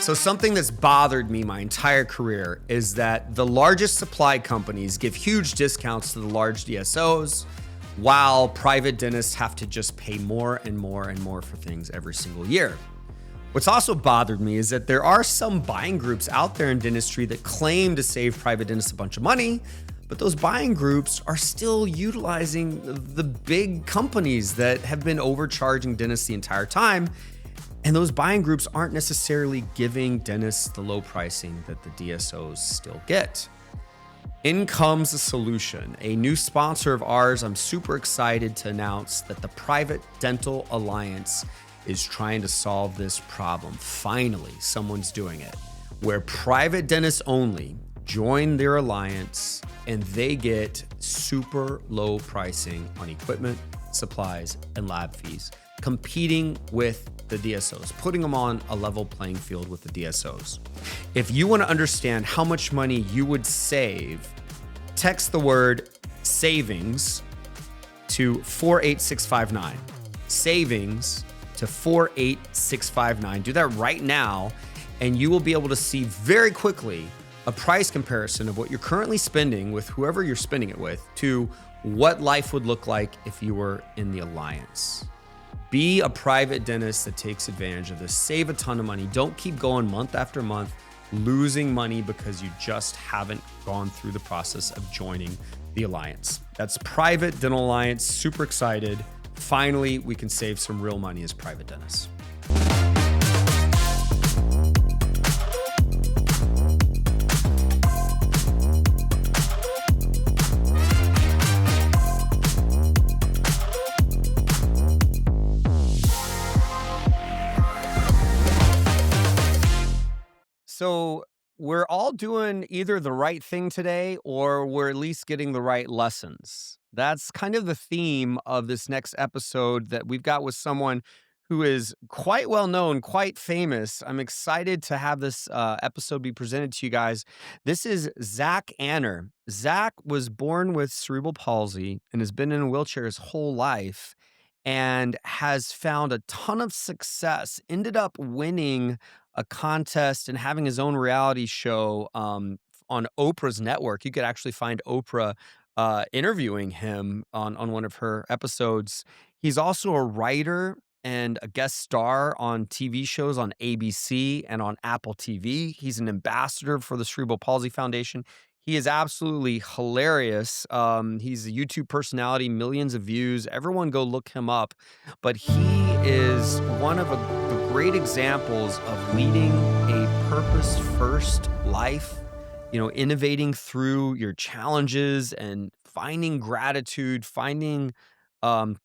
So something that's bothered me my entire career is that the largest supply companies give huge discounts to the large DSOs, while private dentists have to just pay more and more and more for things every single year. What's also bothered me is that there are some buying groups out there in dentistry that claim to save private dentists a bunch of money, but those buying groups are still utilizing the big companies that have been overcharging dentists the entire time. And those buying groups aren't necessarily giving dentists the low pricing that the DSOs still get. In comes a solution. A new sponsor of ours, I'm super excited to announce that the Private Dental Alliance is trying to solve this problem. Finally, someone's doing it, where private dentists only join their alliance and they get super low pricing on equipment, supplies, and lab fees, competing with the DSOs, putting them on a level playing field with the DSOs. If you want to understand how much money you would save, text the word savings to 48659. Savings to 48659. Do that right now, and you will be able to see very quickly a price comparison of what you're currently spending with whoever you're spending it with to what life would look like if you were in the alliance. Be a private dentist that takes advantage of this. Save a ton of money. Don't keep going month after month, losing money because you just haven't gone through the process of joining the alliance. That's Private Dental Alliance. Super excited. Finally, we can save some real money as private dentists. So we're all doing either the right thing today or we're at least getting the right lessons. That's kind of the theme of this next episode that we've got with someone who is quite well known, quite famous. I'm excited to have this episode be presented to you guys. This is Zach Anner. Zach was born with cerebral palsy and has been in a wheelchair his whole life and has found a ton of success, ended up winning a contest and having his own reality show on Oprah's network. You could actually find Oprah interviewing him on one of her episodes. He's also a writer and a guest star on TV shows on ABC and on Apple TV. He's an ambassador for the Cerebral Palsy Foundation. He is absolutely hilarious. He's a YouTube personality, millions of views. Everyone go look him up. But he is one of the great examples of leading a purpose-first life, innovating through your challenges and finding gratitude, finding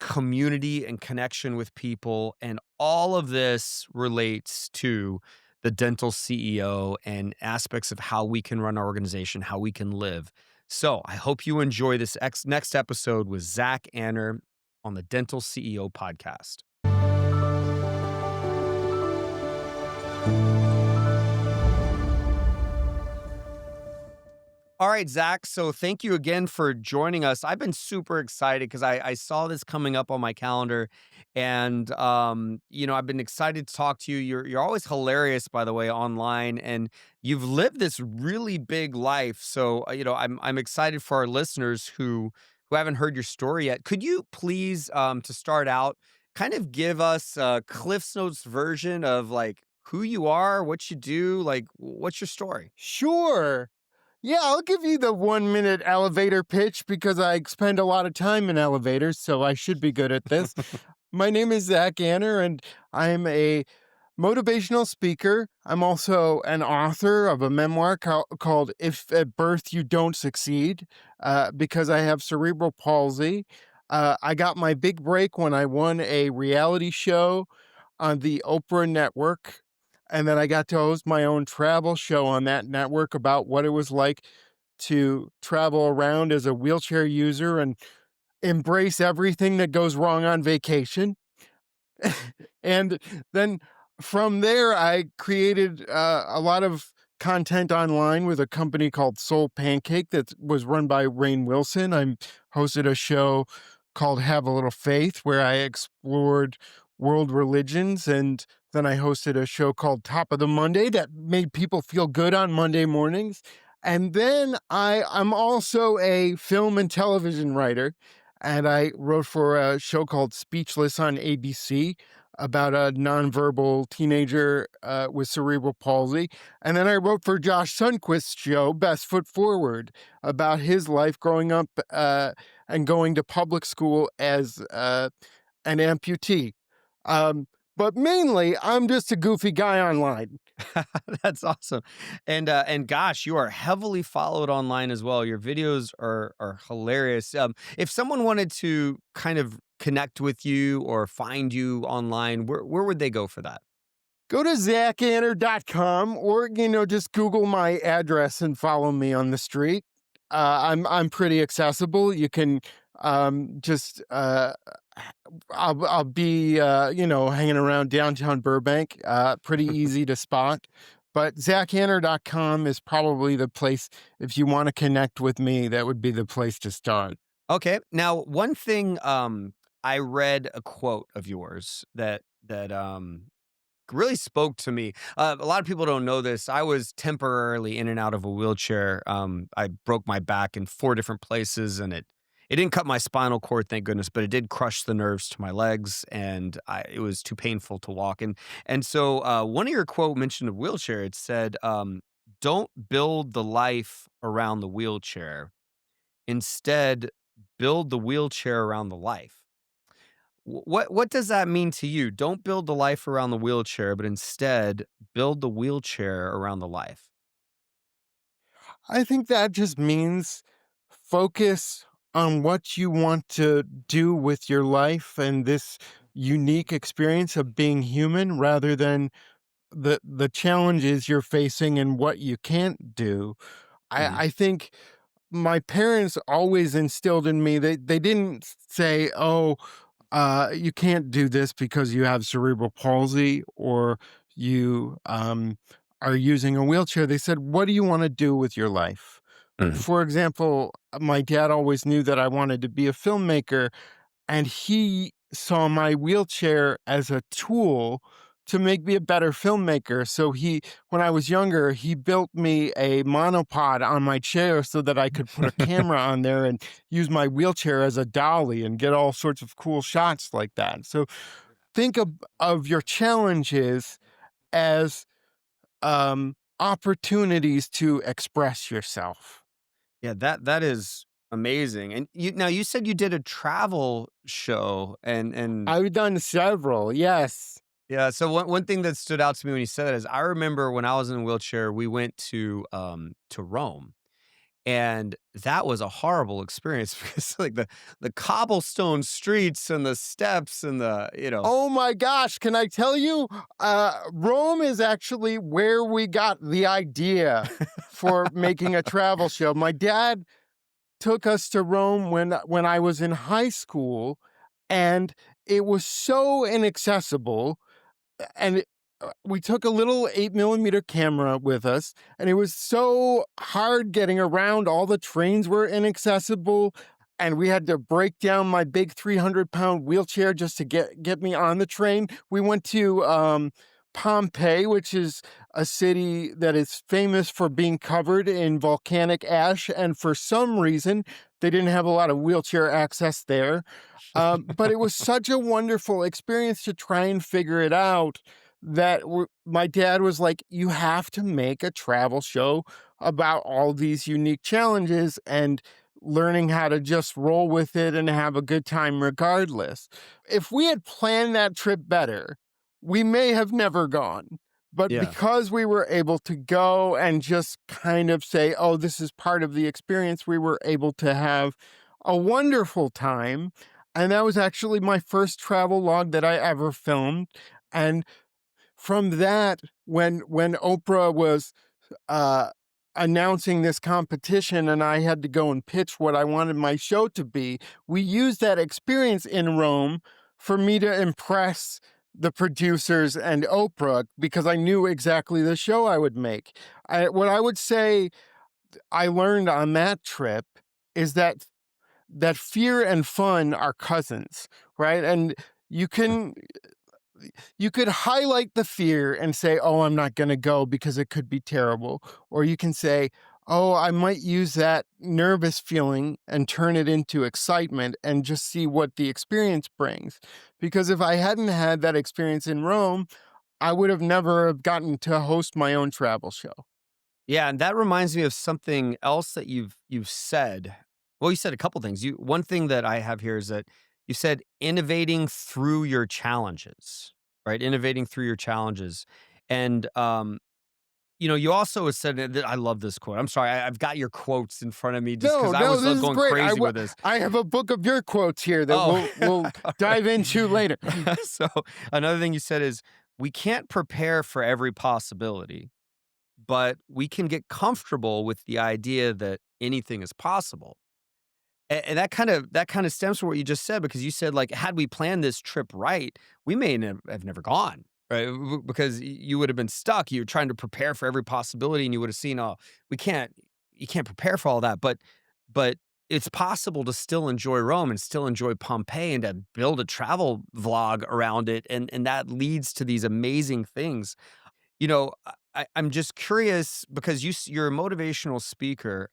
community and connection with people. And all of this relates to the dental CEO and aspects of how we can run our organization, how we can live. So I hope you enjoy this next episode with Zach Anner on the Dental CEO podcast. All right, Zach. So thank you again for joining us. I've been super excited because I saw this coming up on my calendar, and I've been excited to talk to you. You're always hilarious, by the way, online, and you've lived this really big life. So I'm excited for our listeners who haven't heard your story yet. Could you please, to start out, kind of give us a Cliff's Notes version of like who you are, what you do, like what's your story? Sure. Yeah, I'll give you the 1-minute elevator pitch because I spend a lot of time in elevators, so I should be good at this. My name is Zach Anner, and I'm a motivational speaker. I'm also an author of a memoir called If at Birth You Don't Succeed, because I have cerebral palsy. I got my big break when I won a reality show on the Oprah network. And then I got to host my own travel show on that network about what it was like to travel around as a wheelchair user and embrace everything that goes wrong on vacation. And then from there, I created a lot of content online with a company called Soul Pancake that was run by Rainn Wilson. I hosted a show called Have a Little Faith, where I explored world religions. And then I hosted a show called Top of the Monday that made people feel good on Monday mornings. And then I'm also a film and television writer. And I wrote for a show called Speechless on ABC about a nonverbal teenager with cerebral palsy. And then I wrote for Josh Sundquist's show, Best Foot Forward, about his life growing up and going to public school as an amputee. Um, but mainly, I'm just a goofy guy online. That's awesome. And gosh, you are heavily followed online as well. Your videos are hilarious. If someone wanted to kind of connect with you or find you online, where would they go for that? Go to zachanner.com or, just Google my address and follow me on the street. I'm pretty accessible. You can just I'll be hanging around downtown Burbank. Pretty easy to spot. But zachanner.com is probably the place. If you want to connect with me, that would be the place to start. Okay. Now, one thing I read a quote of yours that really spoke to me. A lot of people don't know this. I was temporarily in and out of a wheelchair. I broke my back in 4 different places, and it didn't cut my spinal cord, thank goodness, but it did crush the nerves to my legs, and it was too painful to walk. And so one of your quote mentioned a wheelchair. It said, "Don't build the life around the wheelchair. Instead, build the wheelchair around the life." What does that mean to you? Don't build the life around the wheelchair, but instead build the wheelchair around the life. I think that just means focus on what you want to do with your life and this unique experience of being human rather than the challenges you're facing and what you can't do. Mhm. I think my parents always instilled in me, they didn't say, "Oh, you can't do this because you have cerebral palsy or you are using a wheelchair." They said, "What do you want to do with your life?" Mhm. For example, my dad always knew that I wanted to be a filmmaker, and he saw my wheelchair as a tool to make me a better filmmaker. So when I was younger, he built me a monopod on my chair so that I could put a camera on there and use my wheelchair as a dolly and get all sorts of cool shots like that. So think of your challenges as opportunities to express yourself. Yeah, that is amazing. And you said you did a travel show and I've done several, yes. yeah, so one thing that stood out to me when you said that is I remember when I was in a wheelchair, we went to Rome. And that was a horrible experience because like the cobblestone streets and the steps and the. Oh my gosh, can I tell you? Rome is actually where we got the idea for making a travel show. My dad took us to Rome when I was in high school, and it was so inaccessible. And we took a little 8 millimeter camera with us, and it was so hard getting around. All the trains were inaccessible, and we had to break down my big 300-pound wheelchair just to get me on the train. We went to Pompeii, which is a city that is famous for being covered in volcanic ash, and for some reason, they didn't have a lot of wheelchair access there. But it was such a wonderful experience to try and figure it out that my dad was like, "You have to make a travel show about all these unique challenges and learning how to just roll with it and have a good time regardless." If we had planned that trip better, we may have never gone. But Yeah. because we were able to go and just kind of say, "Oh, this is part of the experience," we were able to have a wonderful time. And that was actually my first travel log that I ever filmed. And from that, when Oprah was uh, announcing this competition and I had to go and pitch what I wanted my show to be, we used that experience in Rome for me to impress the producers and Oprah because I knew exactly the show I would make. What I would say I learned on that trip is that fear and fun are cousins, right? And you can you could highlight the fear and say, "Oh, I'm not gonna go because it could be terrible." Or you can say, "Oh, I might use that nervous feeling and turn it into excitement and just see what the experience brings." Because if I hadn't had that experience in Rome, I would have never have gotten to host my own travel show. Yeah, and that reminds me of something else that you've said. Well, you said a couple things. One thing that I have here is that you said innovating through your challenges, right? Innovating through your challenges. And you also said that I love this quote. I'm sorry, I've got your quotes in front of me just No, because I no, was this is going great. crazy with this. I have a book of your quotes here that Oh, we'll all dive right. into later. So another thing you said is we can't prepare for every possibility, but we can get comfortable with the idea that anything is possible. And that kind of stems from what you just said because you said like had we planned this trip right, we may have never gone. Right, because you would have been stuck. You're trying to prepare for every possibility, and you would have seen, oh, we can't, you can't prepare for all that. But it's possible to still enjoy Rome and still enjoy Pompeii, and to build a travel vlog around it, and that leads to these amazing things. I'm just curious because you're a motivational speaker.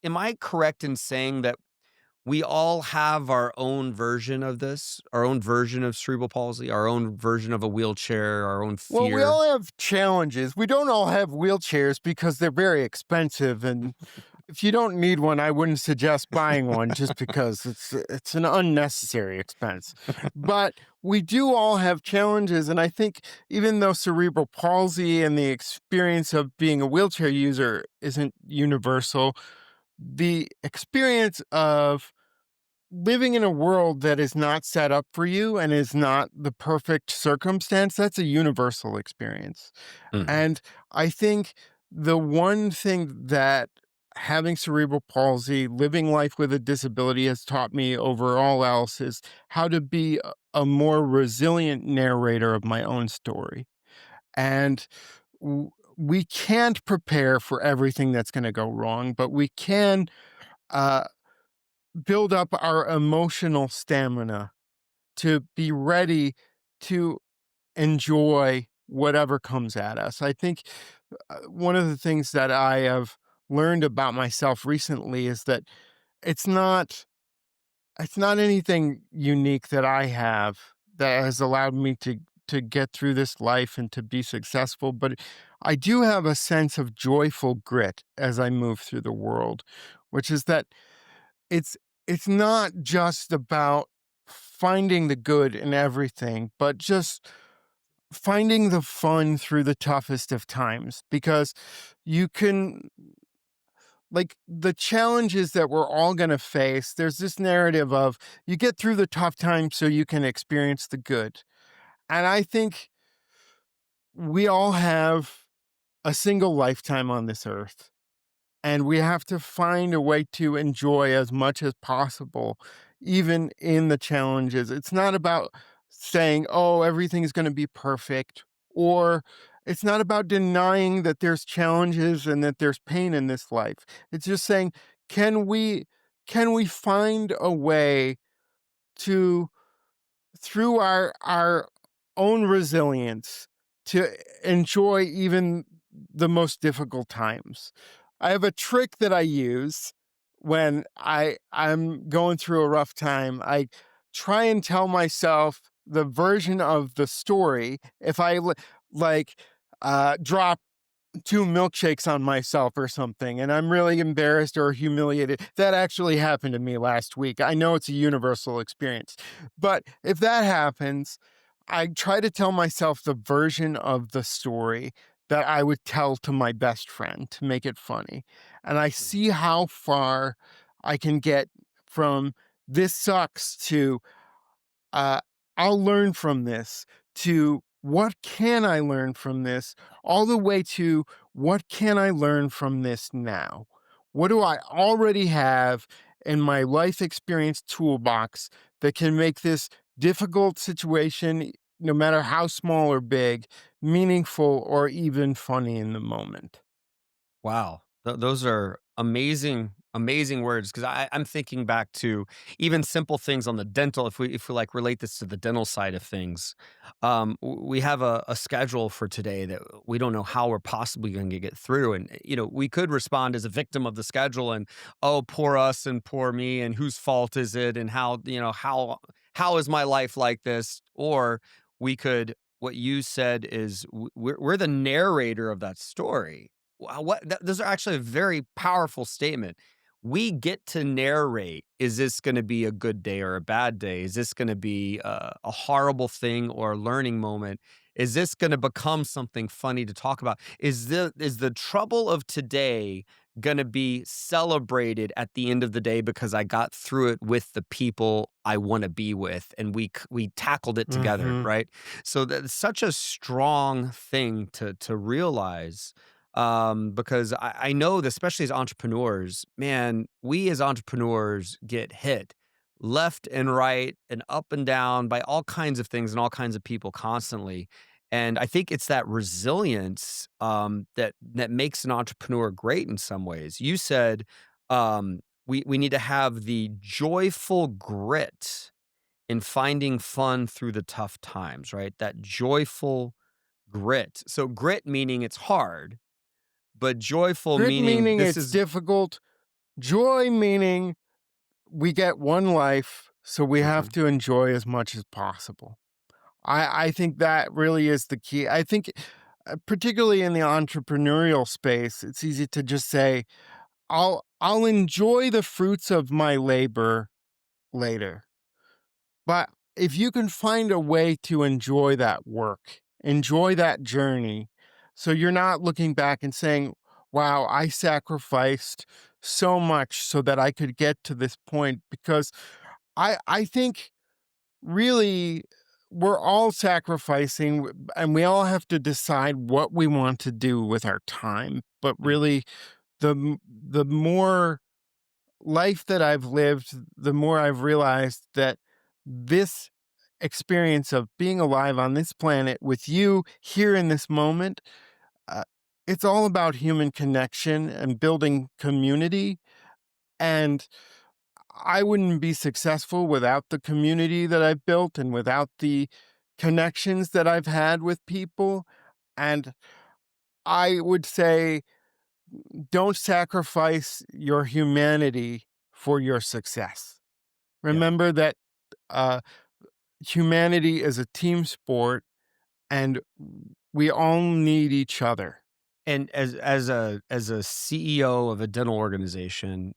Am I correct in saying that we all have our own version of this, our own version of cerebral palsy, our own version of a wheelchair, our own Well, we fear? all have challenges. We don't all have wheelchairs because they're very expensive, and if you don't need one, I wouldn't suggest buying one just because it's an unnecessary expense. But we do all have challenges, and I think even though cerebral palsy and the experience of being a wheelchair user isn't universal, the experience of living in a world that is not set up for you and is not the perfect circumstance, that's a universal experience. Mhm. And I think the one thing that having cerebral palsy, living life with a disability has taught me over all else is how to be a more resilient narrator of my own story. And we can't prepare for everything that's going to go wrong, but we can uh, build up our emotional stamina to be ready to enjoy whatever comes at us. I think one of the things that I have learned about myself recently is that it's not it's not anything unique that I have that has allowed me to get through this life and to be successful, but I do have a sense of joyful grit as I move through the world, which is that it's it's not just about finding the good in everything, but just finding the fun through the toughest of times because you can like the challenges that we're all going to face. There's this narrative of you get through the tough times so you can experience the good. And I think we all have a single lifetime on this earth. And we have to find a way to enjoy as much as possible, even in the challenges. It's not about saying, oh, everything's going to be perfect, or it's not about denying that there's challenges and that there's pain in this life. It's just saying, can we can we find a way to through our own resilience to enjoy even the most difficult times. I have a trick that I use when I'm going through a rough time. I try and tell myself the version of the story if like drop two milkshakes on myself or something and I'm really embarrassed or humiliated. That actually happened to me last week. I know it's a universal experience. But if that happens, I try to tell myself the version of the story that I would tell to my best friend to make it funny. And I see how far I can get from this sucks to uh, I'll learn from this to what can I learn from this, all the way to what can I learn from this now? What do I already have in my life experience toolbox that can make this difficult situation, no matter how small or big, meaningful or even funny in the moment? Wow. Those are amazing Amazing words, because I'm thinking back to even simple things on the dental. If we like relate this to the dental side of things, we have a schedule for today that we don't know how we're possibly going to get through, and we could respond as a victim of the schedule and, oh, poor us and poor me, and whose fault is it, and how is my life like this, or we could, what you said is, we're the narrator of that story. Wow, those are actually a very powerful statement. We get to narrate. Is this going to be a good day or a bad day? Is this going to be a horrible thing or a learning moment? Is this going to become something funny to talk about? Is the trouble of today going to be celebrated at the end of the day because I got through it with the people I want to be with, and we tackled it together, Hmm. right? So that's such a strong thing to realize, because I know that, especially as entrepreneurs, man, we as entrepreneurs get hit left and right and up and down by all kinds of things and all kinds of people constantly. And I think it's that resilience, that makes an entrepreneur great in some ways. You said, we need to have the joyful grit in finding fun through the tough times, right? That joyful grit. So grit meaning it's hard, but joyful Grit meaning meaning this it's is. difficult. Joy meaning we get one life, so we have Mhm, to enjoy as much as possible. I think that really is the key. I think, particularly in the entrepreneurial space, it's easy to just say, I'll enjoy the fruits of my labor later. But if you can find a way to enjoy that work, enjoy that journey, so you're not looking back and saying, wow, I sacrificed so much so that I could get to this point. Because I think really we're all sacrificing, and we all have to decide what we want to do with our time. But mhm, really, the more life that I've lived, the more I've realized that this experience of being alive on this planet with you here in this moment, uh, it's all about human connection and building community. And I wouldn't be successful without the community that I've built and without the connections that I've had with people. And I would say, don't sacrifice your humanity for your success. yeah. Remember that uh, humanity is a team sport, and we all need each other. And as a CEO of a dental organization,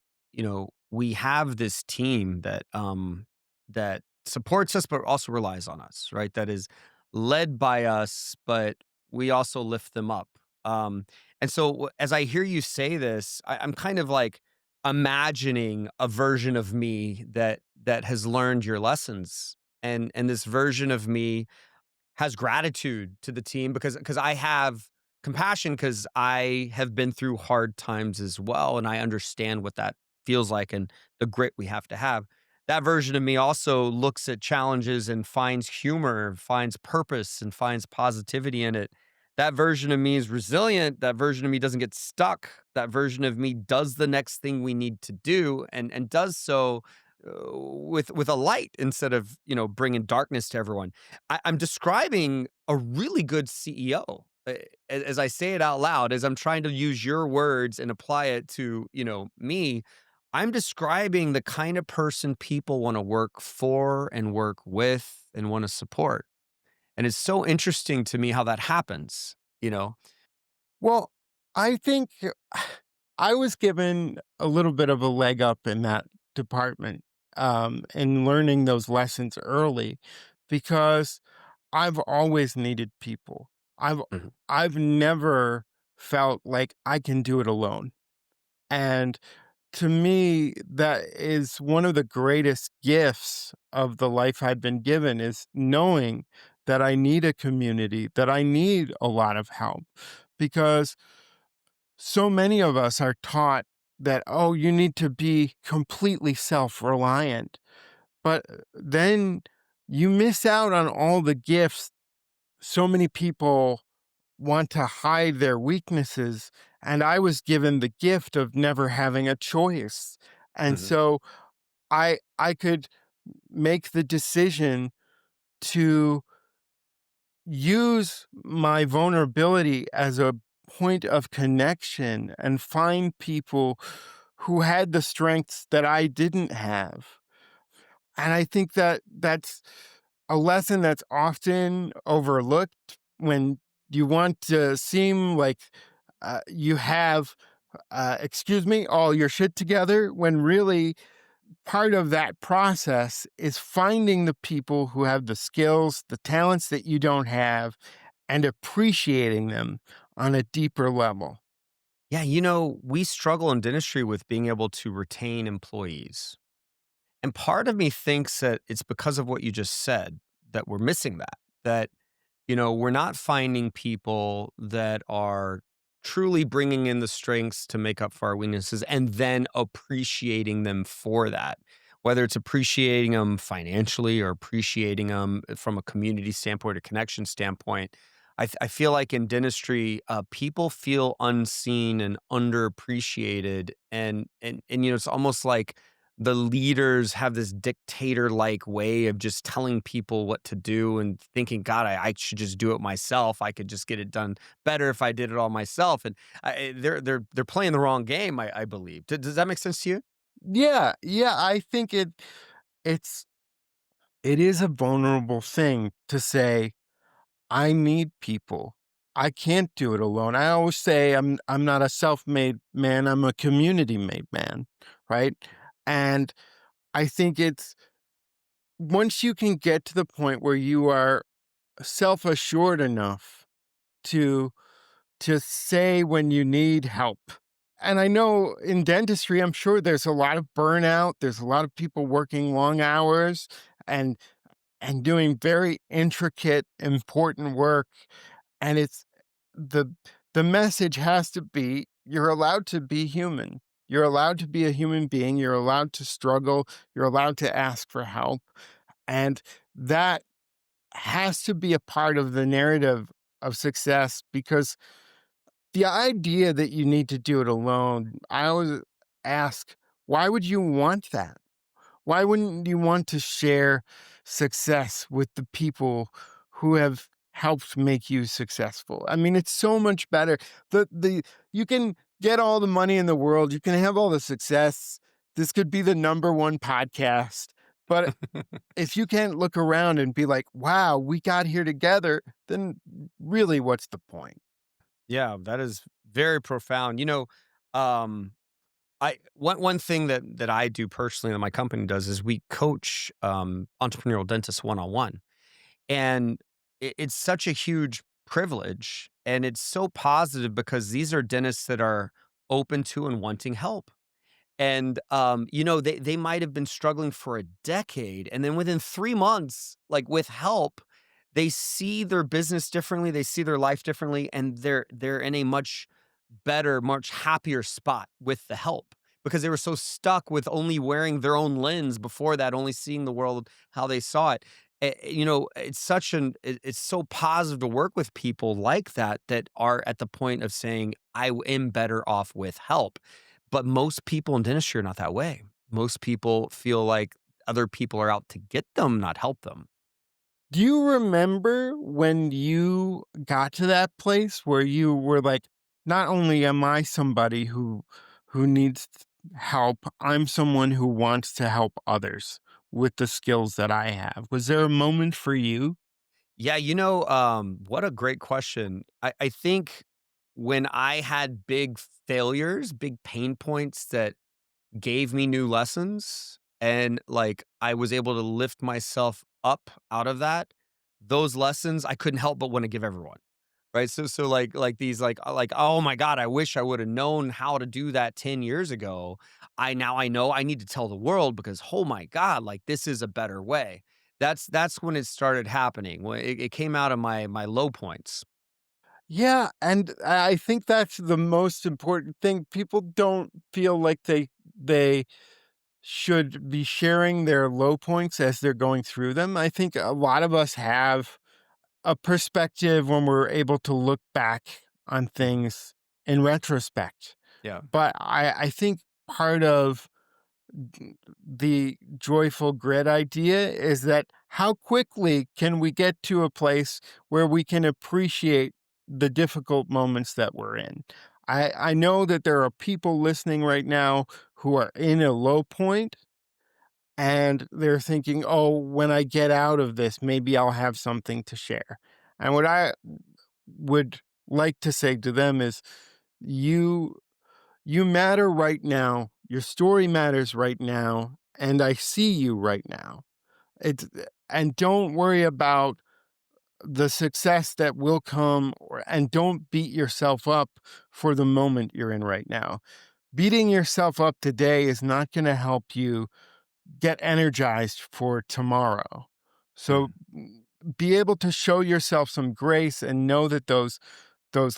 we have this team that supports us but also relies on us, right? That is led by us, but we also lift them up. And so as I hear you say this, I'm kind of like imagining a version of me that has learned your lessons, and this version of me has gratitude to the team because I have compassion because I have been through hard times as well, and I understand what that feels like and the grit we have to have. That version of me also looks at challenges and finds humor, finds purpose, and finds positivity in it. That version of me is resilient. That version of me doesn't get stuck. That version of me does the next thing we need to do, and does so with a light instead of bringing darkness to everyone. I'm describing a really good CEO. As I say it out loud, as I'm trying to use your words and apply it to, me, I'm describing the kind of person people want to work for and work with and want to support. And it's so interesting to me how that happens, you know? Well, I think I was given a little bit of a leg up in that department, in learning those lessons early, because I've always needed people. I've Mhm. I've never felt like I can do it alone. And to me, that is one of the greatest gifts of the life I've been given, is knowing that I need a community, that I need a lot of help. Because so many of us are taught that, oh, you need to be completely self reliant. But then you miss out on all the gifts so many people want to hide their weaknesses. And I was given the gift of never having a choice. And Mhm. so I could make the decision to use my vulnerability as a point of connection and find people who had the strengths that I didn't have. And I think that that's a lesson that's often overlooked when you want to seem like you have, excuse me, all your shit together, when really part of that process is finding the people who have the skills, the talents that you don't have, and appreciating them on a deeper level. Yeah, we struggle in dentistry with being able to retain employees. And part of me thinks that it's because of what you just said that we're missing that we're not finding people that are truly bringing in the strengths to make up for our weaknesses and then appreciating them for that. Whether it's appreciating them financially or appreciating them from a community standpoint or connection standpoint. I feel like in dentistry, people feel unseen and underappreciated. And it's almost like the leaders have this dictator like way of just telling people what to do and thinking, God, I should just do it myself. I could just get it done better if I did it all myself. And they're playing the wrong game, I believe. Does that make sense to you? Yeah, yeah, I think it's it is a vulnerable thing to say, I need people. I can't do it alone. I always say I'm not a self-made man, I'm a community-made man, right? And I think it's once you can get to the point where you are self-assured enough to say when you need help. And I know in dentistry, I'm sure there's a lot of burnout. There's a lot of people working long hours and doing very intricate, important work. And it's the message has to be you're allowed to be human. You're allowed to be a human being. You're allowed to struggle. You're allowed to ask for help. And that has to be a part of the narrative of success because the idea that you need to do it alone, I always ask, why would you want that? Why wouldn't you want to share success with the people who have helped make you successful? I mean, it's so much better. The you can get all the money in the world, you can have all the success. This could be the number one podcast, but if you can't look around and be like, "Wow, we got here together," then really what's the point? Yeah, that is very profound. Um, I one thing that I do personally that my company does is we coach entrepreneurial dentists one on one, and it's such a huge privilege, and it's so positive because these are dentists that are open to and wanting help. And they might have been struggling for a decade, and then within 3 months, like with help, they see their business differently, they see their life differently, and they're in a much better, much happier spot with the help because they were so stuck with only wearing their own lens before that, only seeing the world how they saw it. It's so positive to work with people like that that are at the point of saying, I am better off with help. But most people in dentistry are not that way. Most people feel like other people are out to get them, not help them. Do you remember when you got to that place where you were like, not only am I somebody who needs help, I'm someone who wants to help others with the skills that I have. Was there a moment for you? Yeah, what a great question. I think when I had big failures, big pain points that gave me new lessons and like I was able to lift myself up out of that, those lessons I couldn't help but want to give everyone. Right? So like these like, "Oh my god, I wish I woulda known how to do that 10 years ago. I know I need to tell the world because, oh my god, like, this is a better way." That's when it started happening, when it came out of my low points. Yeah, and I think that's the most important thing. People don't feel like they should be sharing their low points as they're going through them. I think a lot of us have a perspective when we're able to look back on things in retrospect. Yeah. But I think part of the joyful grit idea is that how quickly can we get to a place where we can appreciate the difficult moments that we're in? I know that there are people listening right now who are in a low point and they're thinking, oh, when I get out of this, maybe I'll have something to share. And what I would like to say to them is, you you matter right now. Your story matters right now, and I see you right now. It's and don't worry about the success that will come, and don't beat yourself up for the moment you're in right now. Beating yourself up today is not going to help you get energized for tomorrow. So be able to show yourself some grace and know that those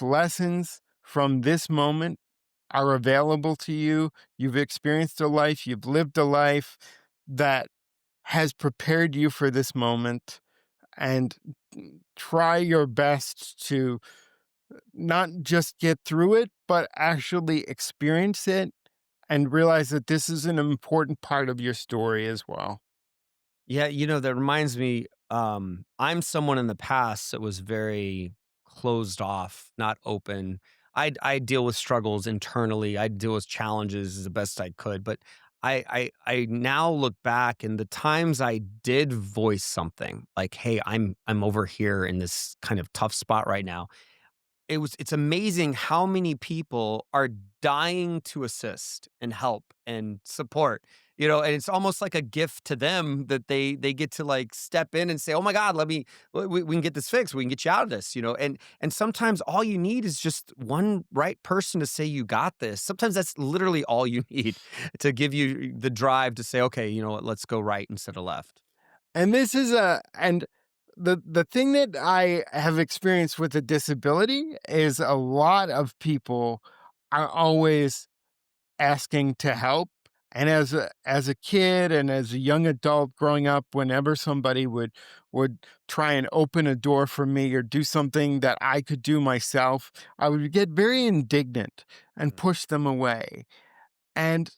lessons from this moment are available to you. You've experienced a life, you've lived a life that has prepared you for this moment, and try your best to not just get through it, but actually experience it and realize that this is an important part of your story as well. Yeah, that reminds me, I'm someone in the past that was very closed off, not open. I deal with struggles internally. I deal with challenges as the best I could, but I now look back and the times I did voice something like, "Hey, I'm over here in this kind of tough spot right now." It's amazing how many people are dying to assist and help and support, and it's almost like a gift to them that they get to, like, step in and say, "Oh my god, let me we can get this fixed. We can get you out of this," and sometimes all you need is just one right person to say, "You got this." Sometimes that's literally all you need to give you the drive to say, "Okay, you know what? Let's go right instead of left." And this is the thing that I have experienced with a disability is a lot of people are always asking to help. And as a kid and as a young adult growing up, whenever somebody would try and open a door for me or do something that I could do myself, I would get very indignant and Mhm. push them away. And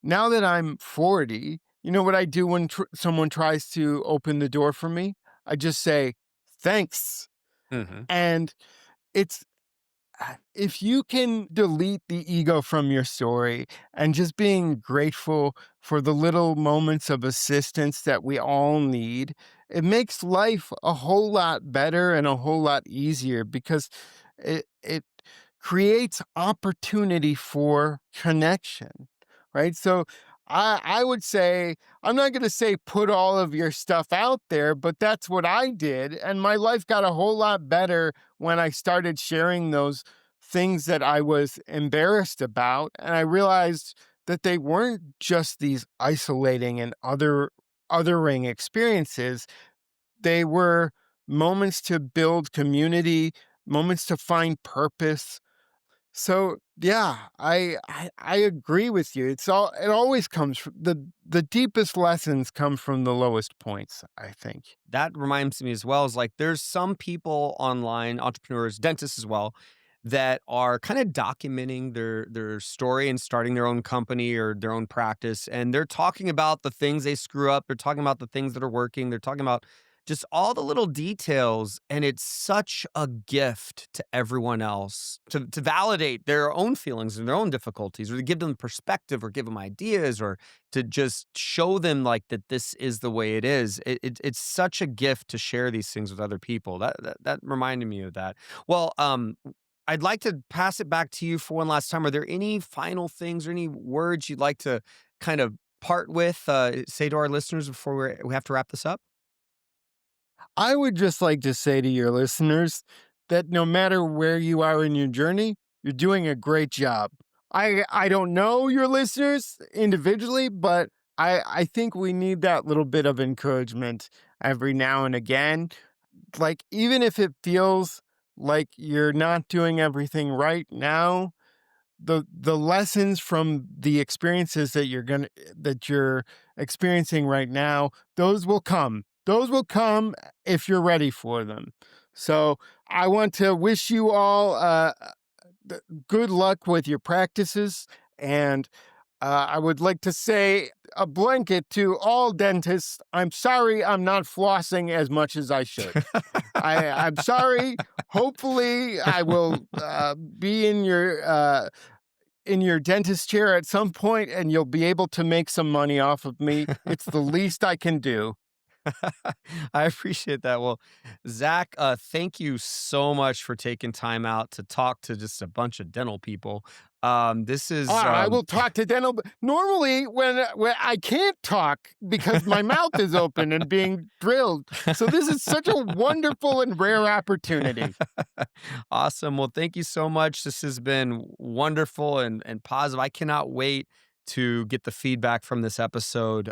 now that I'm 40, you know what I do when someone tries to open the door for me? I just say, thanks. Mhm. And it's if you can delete the ego from your story and just being grateful for the little moments of assistance that we all need, it makes life a whole lot better and a whole lot easier because it creates opportunity for connection, right? So I would say, I'm not going to say put all of your stuff out there, but that's what I did. And my life got a whole lot better when I started sharing those things that I was embarrassed about. And I realized that they weren't just these isolating and othering experiences. They were moments to build community, moments to find purpose. So yeah, I agree with you. It always comes from the deepest lessons come from the lowest points, I think. That reminds me as well, is like there's some people online, entrepreneurs, dentists as well, that are kind of documenting their story and starting their own company or their own practice. And they're talking about the things they screw up. They're talking about the things that are working. They're talking about just all the little details. And it's such a gift to everyone else to validate their own feelings and their own difficulties, or to give them perspective or give them ideas, or to just show them like that this is the way it is. It's such a gift to share these things with other people. That reminded me of that. Well, I'd like to pass it back to you for one last time. Are there any final things or any words you'd like to kind of part with, say to our listeners before we have to wrap this up? I would just like to say to your listeners that no matter where you are in your journey, you're doing a great job. I don't know your listeners individually, but I think we need that little bit of encouragement every now and again. Like, even if it feels like you're not doing everything right now, the lessons from the experiences that you're experiencing right now, those will come if you're ready for them. So I want to wish you all good luck with your practices. And I would like to say a blanket to all dentists. I'm sorry I'm not flossing as much as I should. I'm sorry. Hopefully, I will be in your dentist chair at some point, and you'll be able to make some money off of me. It's the least I can do. I appreciate that. Well, Zach, thank you so much for taking time out to talk to just a bunch of dental people. This is I will talk to dental. Normally, when I can't talk because my mouth is open and being drilled. So this is such a wonderful and rare opportunity. awesome. Well, thank you so much. This has been wonderful and positive. I cannot wait to get the feedback from this episode.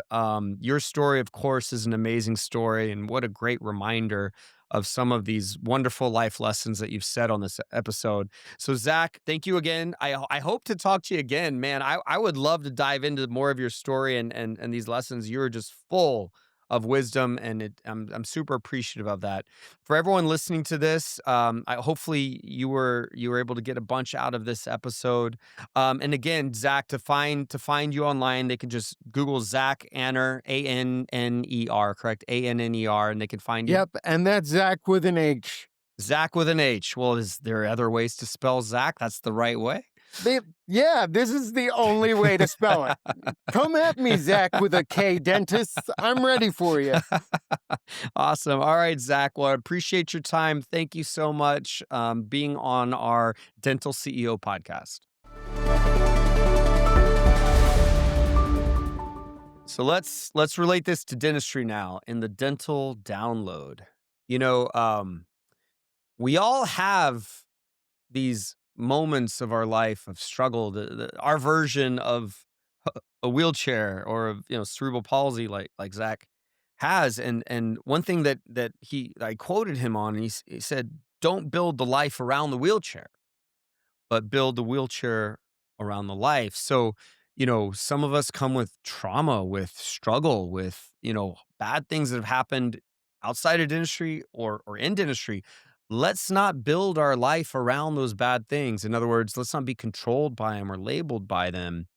Your story, of course, is an amazing story, and what a great reminder of some of these wonderful life lessons that you've said on this episode. So, Zach, thank you again. I hope to talk to you again, man. I would love to dive into more of your story and these lessons. You're just full of wisdom, and I'm super appreciative of that. For everyone listening to this, hopefully you were able to get a bunch out of this episode. And again, Zach, to find you online, they can just Google Zach Anner, Anner, correct? Anner, and they can find you. Yep, and that's Zach with an H. Zach with an H. Well, is there other ways to spell Zach? That's the right way. Yeah, this is the only way to spell it. Come at me, Zach with a K, dentist. I'm ready for you. Awesome. All right, Zach. Well, I appreciate your time. Thank you so much being on our Dental CEO podcast. So let's relate this to dentistry now in the dental download. You know, we all have these moments of our life of struggle. Our version of a wheelchair or of cerebral palsy, like Zach has, and one thing that I quoted him on, and he said, "Don't build the life around the wheelchair, but build the wheelchair around the life." So, some of us come with trauma, with struggle, with, bad things that have happened outside of dentistry or in dentistry. Let's not build our life around those bad things. In other words, let's not be controlled by them or labeled by them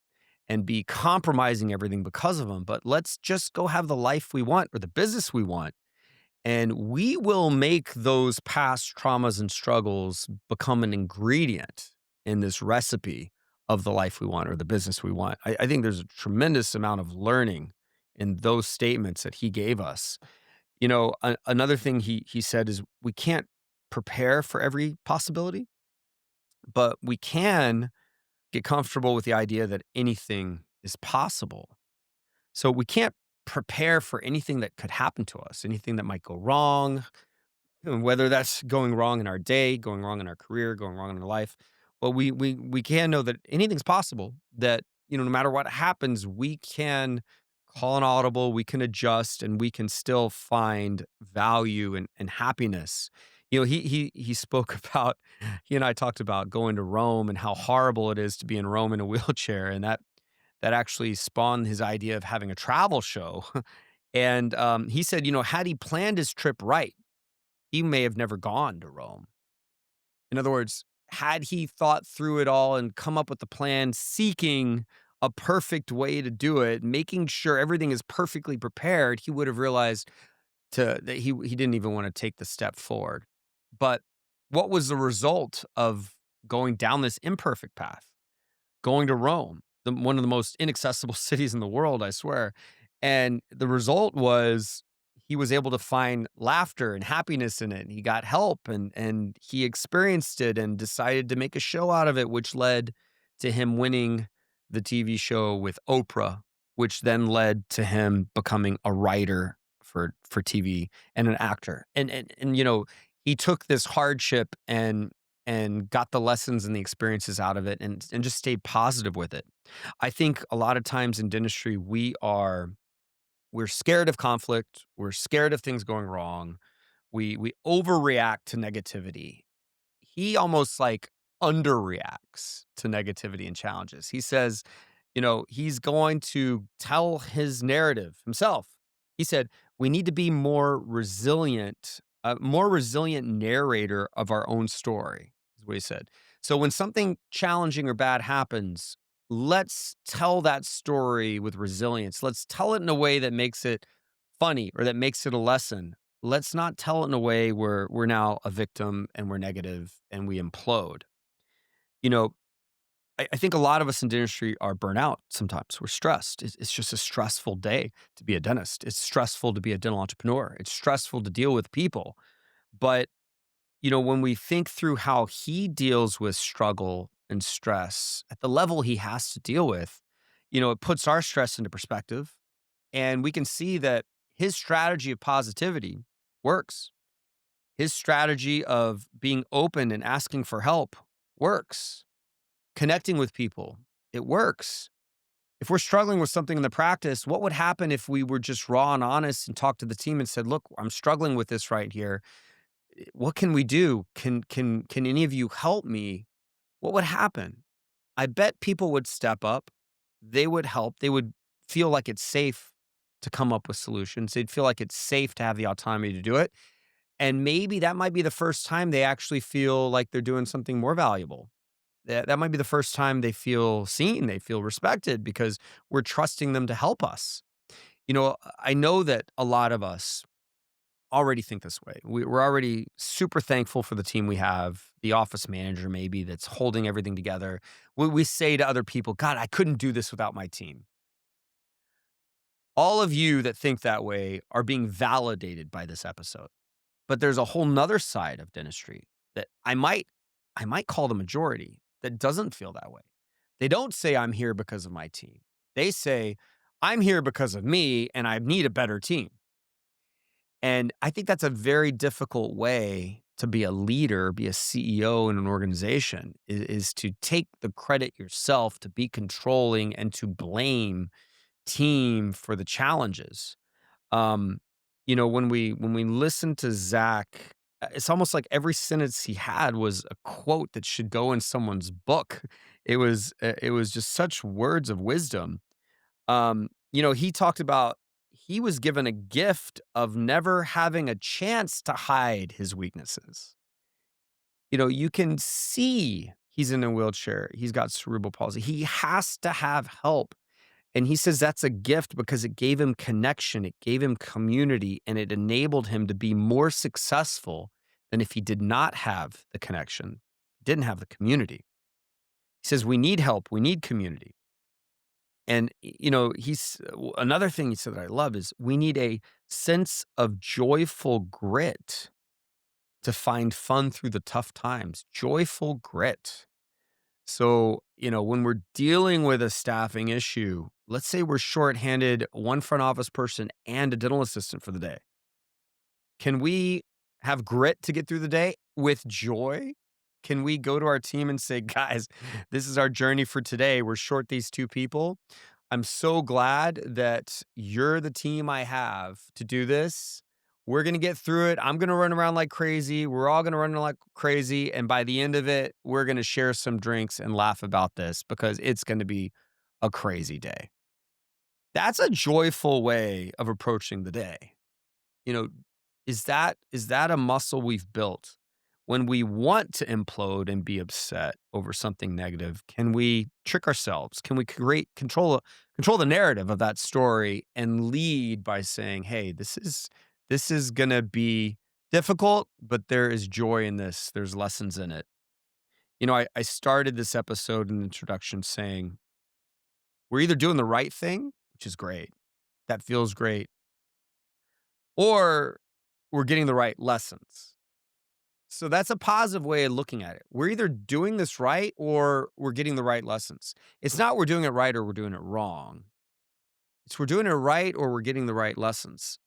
and be compromising everything because of them. But let's just go have the life we want or the business we want. And we will make those past traumas and struggles become an ingredient in this recipe of the life we want or the business we want. I think there's a tremendous amount of learning in those statements that he gave us. Another thing he said is we can't prepare for every possibility, but we can get comfortable with the idea that anything is possible. So we can't prepare for anything that could happen to us, anything that might go wrong, and whether that's going wrong in our day, going wrong in our career, going wrong in our life. But we can know that anything's possible, that, no matter what happens, we can call an audible, we can adjust, and we can still find value and happiness. He spoke about, he and I talked about going to Rome and how horrible it is to be in Rome in a wheelchair. And that actually spawned his idea of having a travel show. And he said, had he planned his trip right, he may have never gone to Rome. In other words, had he thought through it all and come up with a plan, seeking a perfect way to do it, making sure everything is perfectly prepared, he would have realized that he didn't even want to take the step forward. But what was the result of going down this imperfect path? Going to Rome, one of the most inaccessible cities in the world, I swear. And the result was he was able to find laughter and happiness in it. And he got help and he experienced it and decided to make a show out of it, which led to him winning the TV show with Oprah, which then led to him becoming a writer for TV and an actor. And he took this hardship and got the lessons and the experiences out of it and just stayed positive with it. I think a lot of times in dentistry, we're scared of conflict. We're scared of things going wrong. We overreact to negativity. He almost like underreacts to negativity and challenges. He says, he's going to tell his narrative himself. He said, we need to be more resilient A more resilient narrator of our own story, is what he said. So when something challenging or bad happens, let's tell that story with resilience. Let's tell it in a way that makes it funny or that makes it a lesson. Let's not tell it in a way where we're now a victim and we're negative and we implode. You know, I think a lot of us in dentistry are burnt out sometimes. We're stressed. It's just a stressful day to be a dentist. It's stressful to be a dental entrepreneur. It's stressful to deal with people. But, when we think through how he deals with struggle and stress at the level he has to deal with, it puts our stress into perspective. And we can see that his strategy of positivity works. His strategy of being open and asking for help works. Connecting with people, it works. If we're struggling with something in the practice, what would happen if we were just raw and honest and talked to the team and said, "Look, I'm struggling with this right here. What can we do? Can any of you help me?" What would happen? I bet people would step up. They would help. They would feel like it's safe to come up with solutions. They'd feel like it's safe to have the autonomy to do it. And maybe that might be the first time they actually feel like they're doing something more valuable. That might be the first time they feel seen, they feel respected because we're trusting them to help us. I know that a lot of us already think this way. We're already super thankful for the team we have, the office manager maybe that's holding everything together. We say to other people, "God, I couldn't do this without my team." All of you that think that way are being validated by this episode. But there's a whole nother side of dentistry that I might call the majority that doesn't feel that way. They don't say I'm here because of my team. They say I'm here because of me and I need a better team. And I think that's a very difficult way to be a leader, be a CEO in an organization is to take the credit yourself, to be controlling and to blame team for the challenges. Um, when we listen to Zach, it's almost like every sentence he had was a quote that should go in someone's book. It was just such words of wisdom. He talked about he was given a gift of never having a chance to hide his weaknesses. You can see he's in a wheelchair. He's got cerebral palsy. He has to have help. And he says that's a gift because it gave him connection, it gave him community, and it enabled him to be more successful than if he did not have the connection, didn't have the community. He says we need help, we need community. And he's another thing he said that I love is we need a sense of joyful grit to find fun through the tough times. Joyful grit. So, when we're dealing with a staffing issue, let's say we're shorthanded, one front office person and a dental assistant for the day. Can we have grit to get through the day with joy? Can we go to our team and say, "Guys, this is our journey for today. We're short these two people. I'm so glad that you're the team I have to do this. We're going to get through it. I'm going to run around like crazy. We're all going to run like crazy. And by the end of it, we're going to share some drinks and laugh about this because it's going to be a crazy day." That's a joyful way of approaching the day. You know, is that a muscle we've built? When we want to implode and be upset over something negative, can we trick ourselves? Can we create control the narrative of that story and lead by saying, "Hey, this is gonna be difficult, but there is joy in this. There's lessons in it." I started this episode in introduction saying, we're either doing the right thing, which is great. That feels great, or we're getting the right lessons. So that's a positive way of looking at it. We're either doing this right or we're getting the right lessons. It's not we're doing it right or we're doing it wrong. It's we're doing it right or we're getting the right lessons.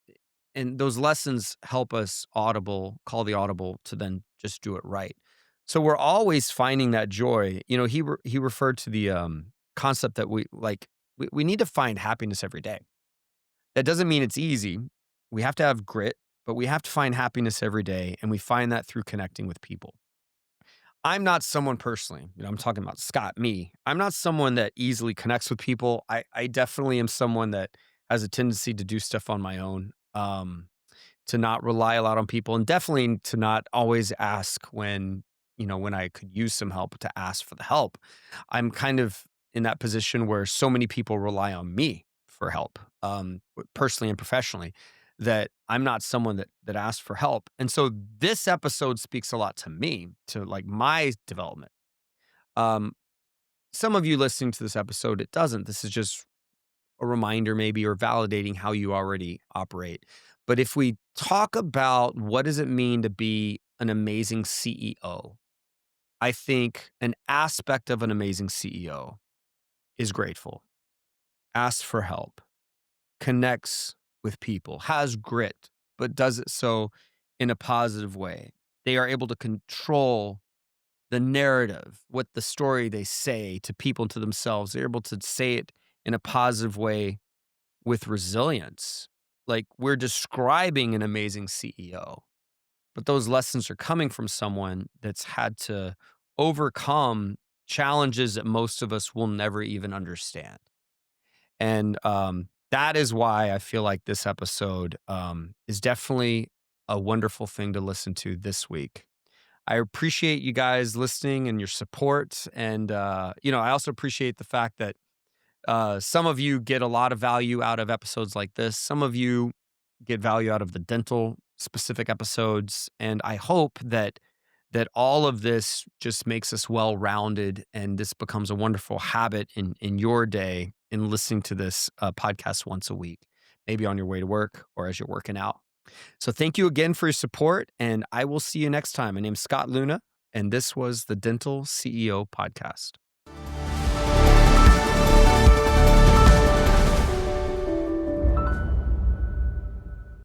And those lessons help us call the audible to then just do it right. So we're always finding that joy. He referred to the concept that we need to find happiness every day. That doesn't mean it's easy. We have to have grit, but we have to find happiness every day, and we find that through connecting with people. I'm not someone personally, I'm talking about Scott, me. I'm not someone that easily connects with people. I definitely am someone that has a tendency to do stuff on my own. to not rely a lot on people, and definitely to not always ask when, when I could use some help, to ask for the help. I'm kind of in that position where so many people rely on me for help, personally and professionally, that I'm not someone that asks for help. And so this episode speaks a lot to me, to like my development. Um, some of you listening to this episode, it doesn't. This is just a reminder, maybe, or validating how you already operate. But if we talk about what does it mean to be an amazing CEO, I think an aspect of an amazing CEO is grateful, asks for help, connects with people, has grit, but does it so in a positive way. They are able to control the narrative, what the story they say to people and to themselves. They're able to say it in a positive way with resilience. Like, we're describing an amazing CEO, but those lessons are coming from someone that's had to overcome challenges that most of us will never even understand. And that is why I feel like this episode is definitely a wonderful thing to listen to this week. I appreciate you guys listening and your support. And, I also appreciate the fact that some of you get a lot of value out of episodes like this. Some of you get value out of the dental specific episodes. And I hope that all of this just makes us well-rounded, and this becomes a wonderful habit in your day in listening to this podcast once a week, maybe on your way to work or as you're working out. So thank you again for your support, and I will see you next time. My name is Scott Leune, and this was the Dental CEO Podcast.